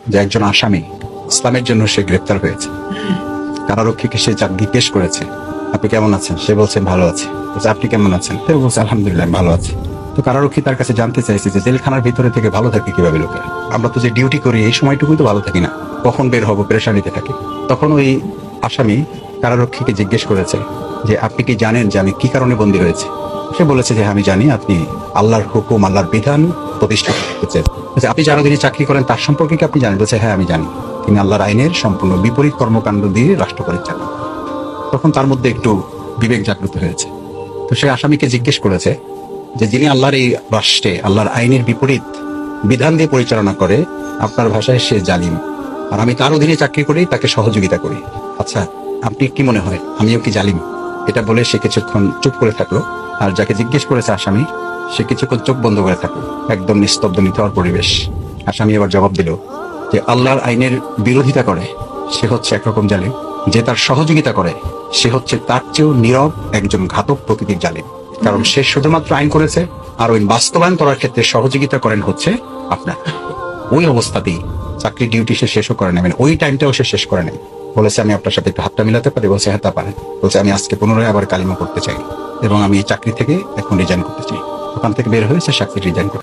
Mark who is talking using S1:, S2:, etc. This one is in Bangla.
S1: যে একজন আসামি ইসলামের জন্য সে গ্রেপ্তার হয়েছে। কারারক্ষীকে সে জিজ্ঞেস করেছে আপনি কেমন আছেন, সে বলছেন ভালো আছে। আপনি কেমন আছেন, সে বলছে আলহামদুলিল্লাহ ভালো আছে। তো কারারক্ষী তার কাছে জানতে চাইছে যে জেলখানার ভিতরে থেকে ভালো থাকে কিভাবে লোকে, আমরা তো যে ডিউটি করি এই সময়টুকুই তো ভালো থাকি না, কখন বের হবো পেরেশানিতে থাকি। তখন ওই আসামি কারারক্ষীকে জিজ্ঞেস করেছে যে আপনি কি জানেন যে আমি কি কারণে বন্দী হয়েছে। সে বলেছে যে আমি জানি, আপনি আল্লাহর হুকুম আল্লাহর বিধান প্রতিষ্ঠা করতে। আপনি যারা তিনি চাকরি করেন তার সম্পর্কে কি আপনি জানেন? বলছে হ্যাঁ আমি জানি, তিনি আল্লাহর আইনের সম্পূর্ণ বিপরীত কর্মকাণ্ড দিয়ে রাষ্ট্র পরিচালনা। তখন তার মধ্যে একটু বিবেক জাগ্রত হয়েছে। তো সে আসামিকে জিজ্ঞেস করেছে যে যিনি আল্লাহর এই রাষ্ট্রে আল্লাহর আইনের বিপরীত বিধান দিয়ে পরিচালনা করে, আপনার ভাষায় সে জালিম, আর আমি তার অধীনে চাকরি করি, তাকে সহযোগিতা করি। আচ্ছা আপনি কি মনে হয় আমিও কি জালিম? এটা বলে সে কিছুক্ষণ চুপ করে থাকলো। আর যাকে জিজ্ঞেস করেছে আসামি, সে কিছুক্ষণ চোখ বন্ধ করে থাকলো, একদম নিস্তব্ধ নিথর পরিবেশ। আসামি এবার জবাব দিল যে আল্লাহর আইনের বিরোধিতা করে সে হচ্ছে একরকম জালিম, যে তার সহযোগিতা করে সে হচ্ছে তার চেয়েও নীরব একজন ঘাতক প্রকৃতির জালিম। কারণ সে শুধুমাত্র আইন করেছে, আর ওই বাস্তবায়ন করার ক্ষেত্রে সহযোগিতা করেন হচ্ছে আপনার। ওই অবস্থাতেই চাকরি ডিউটি সে শেষও করে নেবেন, ওই টাইমটাও সে শেষ করে নেন। বলেছে আমি আপনার সাথে একটু হাতটা মিলাতে পারি? বলছে হ্যাঁ তা পারেন। বলছে আমি আজকে পুনরায় আবার কালিমা করতে চাই এবং আমি এই চাকরি থেকে এখন রিজাইন করতে চাই। ওখান থেকে বের হয়েছে চাকরি রিজাইন করতে।